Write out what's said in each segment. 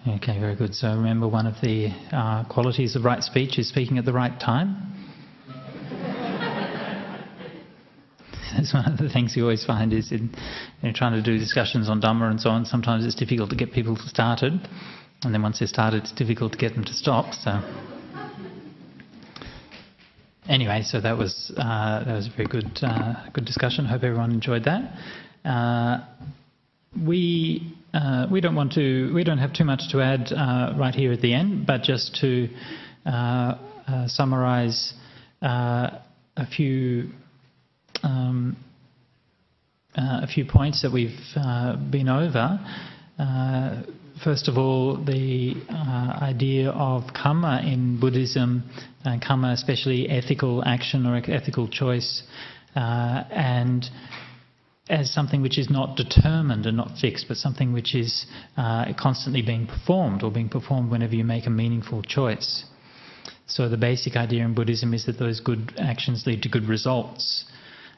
Okay, very good. So remember, one of the qualities of right speech is speaking at the right time. That's one of the things you always find is in trying to do discussions on Dhamma and so on, sometimes it's difficult to get people started, and then once they're started, it's difficult to get them to stop. So anyway, so that was a very good discussion. Hope everyone enjoyed that. We don't have too much to add right here at the end, but just to summarise a few points that we've been over. First of all, the idea of karma in Buddhism, karma especially ethical action or ethical choice, and as something which is not determined and not fixed, but something which is constantly being performed, or being performed whenever you make a meaningful choice. So the basic idea in Buddhism is that those good actions lead to good results.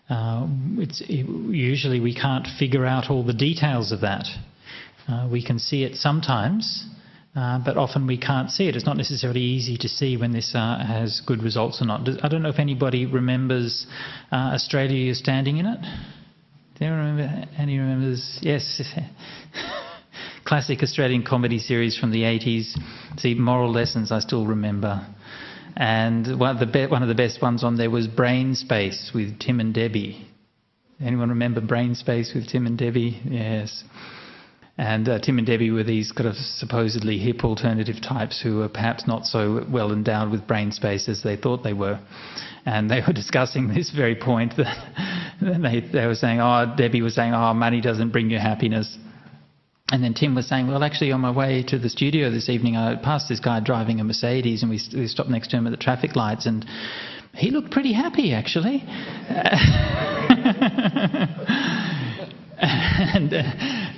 Usually we can't figure out all the details of that. We can see it sometimes, but often we can't see it. It's not necessarily easy to see when this has good results or not. I don't know if anybody remembers Australia, You're Standing in It? Do you remember? Any remembers? Yes. Classic Australian comedy series from the 80s. See, moral lessons I still remember. And one of the best ones on there was Brain Space with Tim and Debbie. Anyone remember Brain Space with Tim and Debbie? Yes. And Tim and Debbie were these kind of supposedly hip alternative types who were perhaps not so well endowed with brain space as they thought they were. And they were discussing this very point that they were saying, Debbie was saying, money doesn't bring you happiness. And then Tim was saying, well, actually, on my way to the studio this evening, I passed this guy driving a Mercedes, and we stopped next to him at the traffic lights, and he looked pretty happy, actually.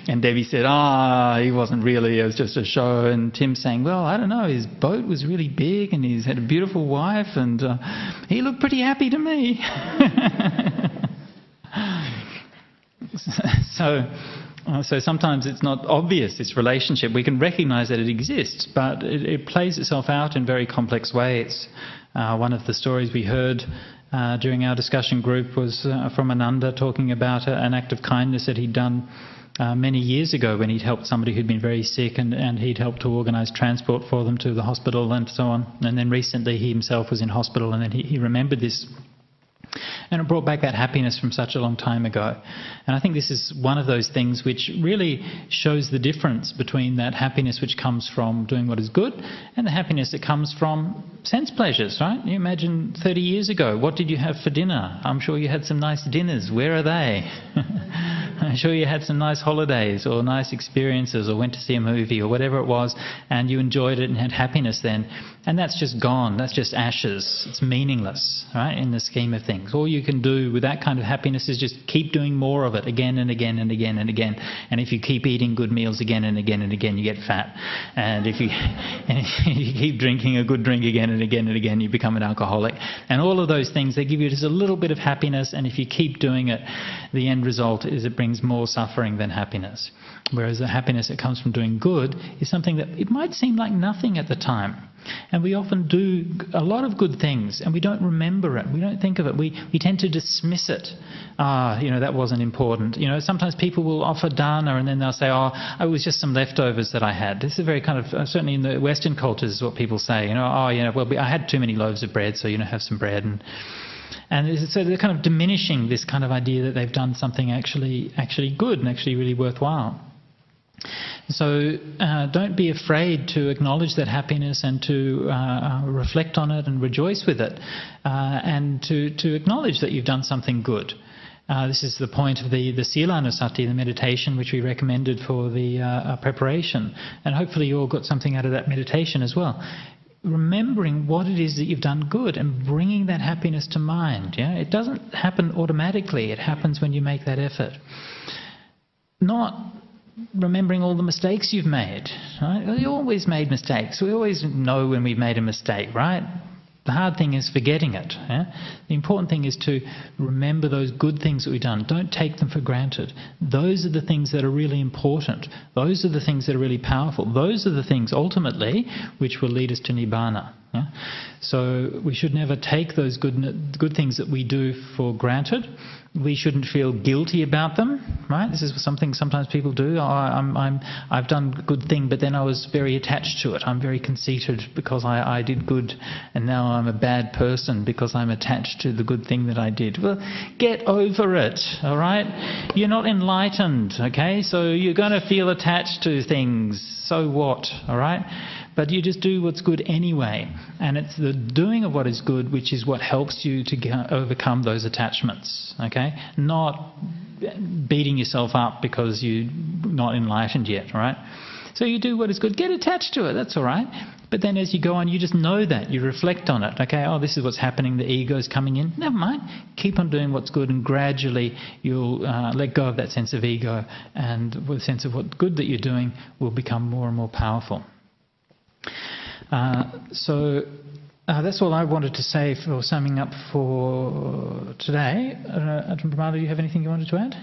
And Debbie said, he wasn't really, it was just a show. And Tim saying, well, I don't know, his boat was really big and he's had a beautiful wife and he looked pretty happy to me. So sometimes it's not obvious, this relationship. We can recognise that it exists, but it plays itself out in very complex ways. One of the stories we heard during our discussion group was from Ananda, talking about an act of kindness that he'd done many years ago when he'd helped somebody who'd been very sick, and he'd helped to organise transport for them to the hospital and so on. And then recently he himself was in hospital, and then he remembered this. And it brought back that happiness from such a long time ago. And I think this is one of those things which really shows the difference between that happiness which comes from doing what is good and the happiness that comes from sense pleasures, right? You imagine 30 years ago, what did you have for dinner? I'm sure you had some nice dinners. Where are they? I'm sure you had some nice holidays or nice experiences or went to see a movie or whatever it was, and you enjoyed it and had happiness then. And that's just gone. That's just ashes. It's meaningless, right, in the scheme of things. All you can do with that kind of happiness is just keep doing more of it again and again and again and again. And if you keep eating good meals again and again and again, you get fat. And if you keep drinking a good drink again and again and again, you become an alcoholic. And all of those things, they give you just a little bit of happiness, and if you keep doing it, the end result is it brings more suffering than happiness. Whereas the happiness that comes from doing good is something that it might seem like nothing at the time. And we often do a lot of good things and we don't remember it. We don't think of it. We tend to dismiss it. That wasn't important. Sometimes people will offer dana and then they'll say, it was just some leftovers that I had. This is very kind of, certainly in the Western cultures is what people say. I had too many loaves of bread, so, have some bread. And so they're kind of diminishing this kind of idea that they've done something actually good and actually really worthwhile. So don't be afraid to acknowledge that happiness and to reflect on it and rejoice with it, and to acknowledge that you've done something good. This is the point of the Silanusati, the meditation which we recommended for the preparation. And hopefully you all got something out of that meditation as well. Remembering what it is that you've done good and bringing that happiness to mind. Yeah? It doesn't happen automatically. It happens when you make that effort. Not remembering all the mistakes you've made. Right? We always made mistakes. We always know when we've made a mistake, right? The hard thing is forgetting it. Yeah? The important thing is to remember those good things that we've done. Don't take them for granted. Those are the things that are really important. Those are the things that are really powerful. Those are the things, ultimately, which will lead us to Nibbana. Yeah? So we should never take those good things that we do for granted. We shouldn't feel guilty about them, right? This is something sometimes people do. I've done a good thing, but then I was very attached to it. I'm very conceited because I did good, and now I'm a bad person because I'm attached to the good thing that I did. Well, get over it, all right? You're not enlightened, okay? So you're going to feel attached to things. So what, all right? But you just do what's good anyway. And it's the doing of what is good which is what helps you to overcome those attachments, okay? Not beating yourself up because you're not enlightened yet, all right? So you do what is good. Get attached to it, that's all right. But then as you go on, you just know that. You reflect on it. Okay, oh, this is what's happening. The ego's coming in. Never mind. Keep on doing what's good, and gradually you'll let go of that sense of ego, and the sense of what good that you're doing will become more and more powerful. So that's all I wanted to say for summing up for today. Ajahn Brahmada, do you have anything you wanted to add?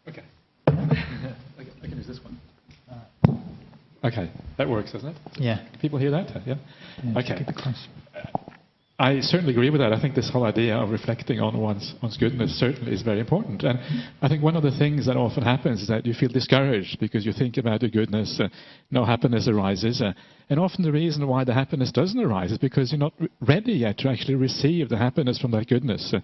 Okay. I can use this one. Okay, that works, doesn't it? Yeah. Can people hear that? Yeah? Okay. Keep it close. I certainly agree with that. I think this whole idea of reflecting on one's goodness certainly is very important. And I think one of the things that often happens is that you feel discouraged because you think about your goodness, no happiness arises. And often the reason why the happiness doesn't arise is because you're not ready yet to actually receive the happiness from that goodness. And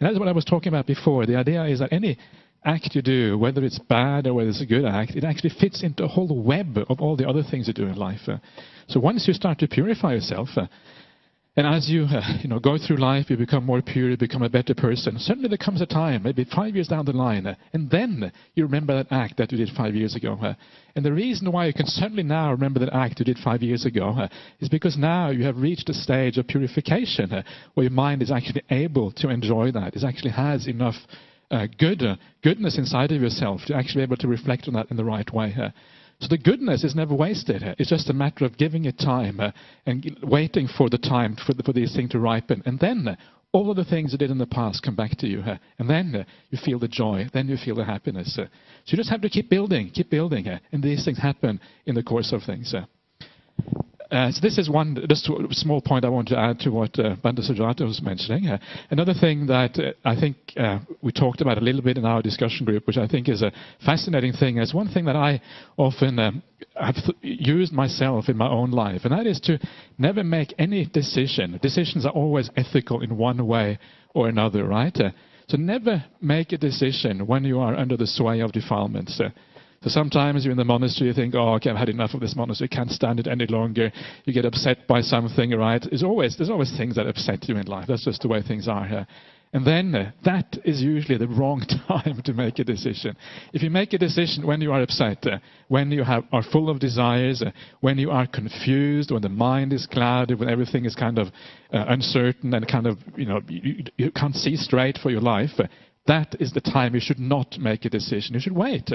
that's what I was talking about before. The idea is that any act you do, whether it's bad or whether it's a good act, it actually fits into a whole web of all the other things you do in life. So once you start to purify yourself, and as you go through life, you become more pure, you become a better person. Suddenly there comes a time, maybe 5 years down the line, and then you remember that act that you did 5 years ago. And the reason why you can certainly now remember that act you did 5 years ago is because now you have reached a stage of purification where your mind is actually able to enjoy that. It actually has enough goodness inside of yourself to actually be able to reflect on that in the right way. So the goodness is never wasted. It's just a matter of giving it time and waiting for the time for these things to ripen. And then all of the things you did in the past come back to you. And then you feel the joy. Then you feel the happiness. So you just have to keep building. And these things happen in the course of things. So this is one just a small point I want to add to what Bhante Sujata was mentioning. Another thing that I think we talked about a little bit in our discussion group, which I think is a fascinating thing, is one thing that I often have used myself in my own life, and that is to never make any decision. Decisions are always ethical in one way or another, right? So never make a decision when you are under the sway of defilements. So sometimes you're in the monastery, you think, oh, okay, I've had enough of this monastery, can't stand it any longer. You get upset by something, right? There's always things that upset you in life. That's just the way things are. And then that is usually the wrong time to make a decision. If you make a decision when you are upset, when you are full of desires, when you are confused, when the mind is clouded, when everything is kind of uncertain and kind of, you can't see straight for your life, that is the time you should not make a decision. You should wait.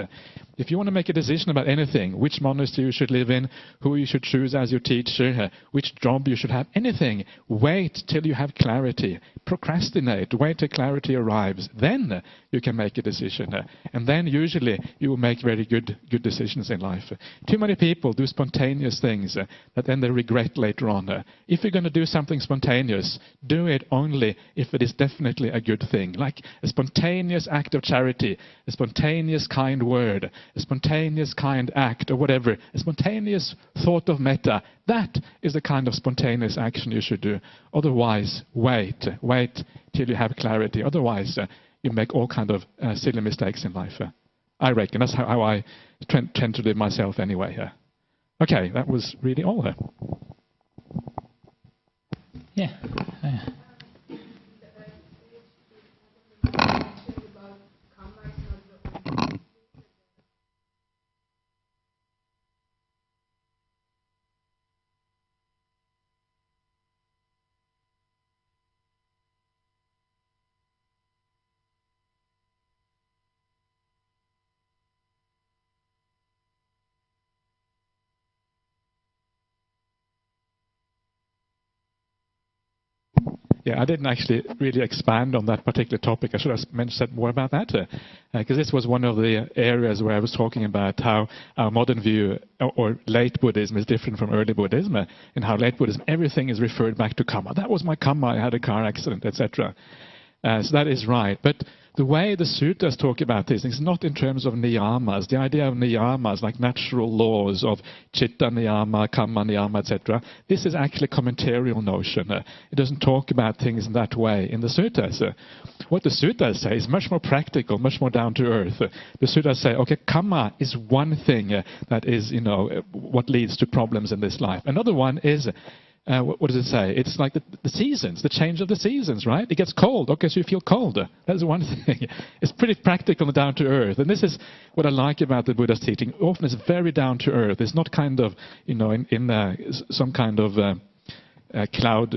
If you want to make a decision about anything, which monastery you should live in, who you should choose as your teacher, which job you should have, anything, wait till you have clarity. Procrastinate. Wait till clarity arrives. Then you can make a decision. And then usually you will make very good decisions in life. Too many people do spontaneous things that then they regret later on. If you're going to do something spontaneous, do it only if it is definitely a good thing. Like a spontaneous act of charity, a spontaneous kind word, a spontaneous kind act or whatever, a spontaneous thought of metta. That is the kind of spontaneous action you should do. Otherwise, wait till you have clarity. Otherwise, you make all kind of silly mistakes in life. I reckon that's how I tend to live myself anyway. Okay, that was really all. Yeah. Yeah, I didn't actually really expand on that particular topic. I should have said more about that, because this was one of the areas where I was talking about how our modern view or late Buddhism is different from early Buddhism, and how late Buddhism, everything is referred back to karma. That was my karma, I had a car accident, etc. So that is right. But the way the sutras talk about this is not in terms of niyamas. The idea of niyamas, like natural laws of chitta niyama, kamma niyama, etc. This is actually a commentarial notion. It doesn't talk about things in that way in the sutras. What the sutras say is much more practical, much more down to earth. The sutras say, okay, karma is one thing that is, what leads to problems in this life. Another one is, what does it say? It's like the seasons, the change of the seasons, right? It gets cold. Okay, so you feel cold. That's one thing. It's pretty practical and down to earth. And this is what I like about the Buddha's teaching. Often it's very down to earth. It's not kind of, in some kind of cloud,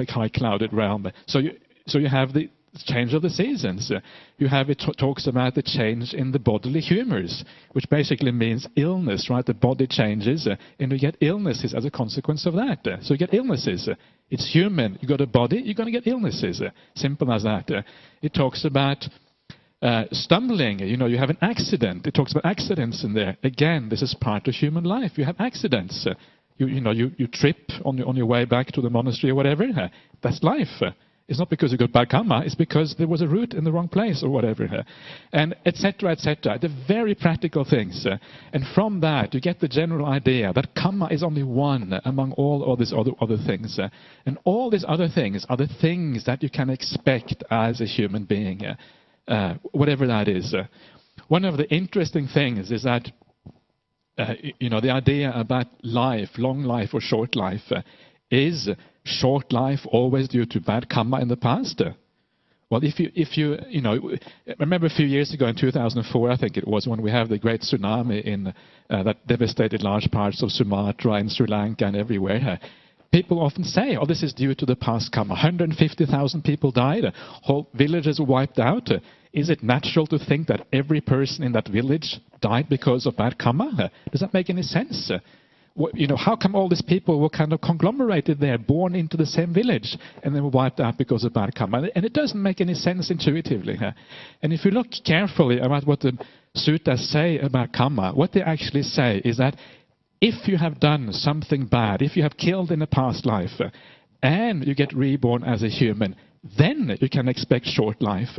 high clouded realm. So you have the change of the seasons. You have it talks about the change in the bodily humors, which basically means illness, right? The body changes, and you get illnesses as a consequence of that. So you get illnesses. It's human. You got a body, you're going to get illnesses. Simple as that. It talks about stumbling. You have an accident. It talks about accidents in there. Again, this is part of human life. You have accidents. You trip on your way back to the monastery or whatever. That's life. It's not because you got bad karma, it's because there was a root in the wrong place or whatever. And etc., etc. They're very practical things. And from that, you get the general idea that karma is only one among all these other things. And all these other things are the things that you can expect as a human being, whatever that is. One of the interesting things is that, the idea about life, long life or short life, is short life always due to bad karma in the past? Well, if you remember a few years ago in 2004, I think it was, when we had the great tsunami in that devastated large parts of Sumatra and Sri Lanka and everywhere. People often say, oh, this is due to the past karma. 150,000 people died. Whole villages were wiped out. Is it natural to think that every person in that village died because of bad karma? Does that make any sense? How come all these people were kind of conglomerated there, born into the same village, and then were wiped out because of bad karma? And it doesn't make any sense intuitively. And if you look carefully about what the suttas say about karma, what they actually say is that if you have done something bad, if you have killed in a past life, and you get reborn as a human, then you can expect short life.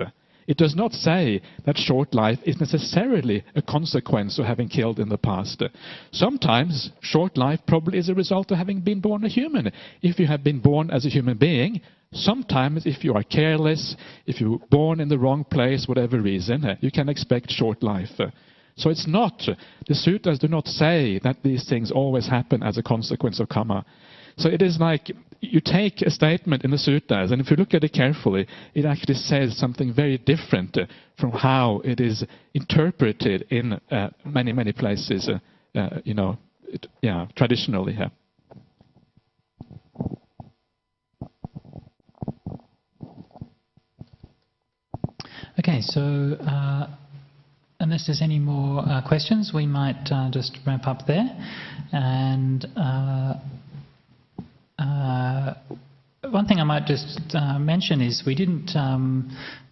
It does not say that short life is necessarily a consequence of having killed in the past. Sometimes short life probably is a result of having been born a human. If you have been born as a human being, sometimes if you are careless, if you were born in the wrong place, whatever reason, you can expect short life. So it's not, the sutras do not say that these things always happen as a consequence of karma. So it is like you take a statement in the suttas, and if you look at it carefully, it actually says something very different from how it is interpreted in many, many places, traditionally. Okay, so unless there's any more questions, we might just wrap up there. And one thing I might just mention is we didn't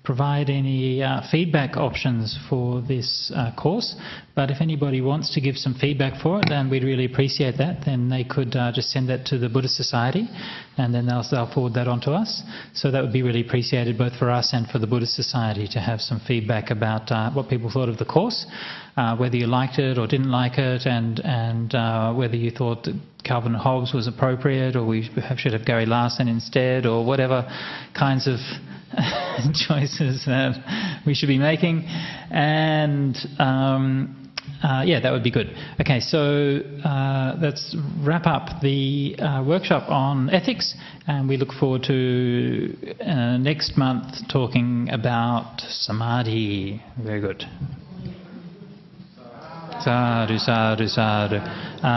provide any feedback options for this course, but if anybody wants to give some feedback for it, then we'd really appreciate that. Then they could just send that to the Buddhist Society, and then they'll forward that on to us. So that would be really appreciated both for us and for the Buddhist Society to have some feedback about what people thought of the course, whether you liked it or didn't like it, and whether you thought that Calvin and Hobbes was appropriate, or we should have Gary Larson instead, or whatever kinds of choices that we should be making. And that would be good. Okay, so let's wrap up the workshop on ethics, and we look forward to next month talking about samadhi. Very good. Sadhu, sadhu, sadhu.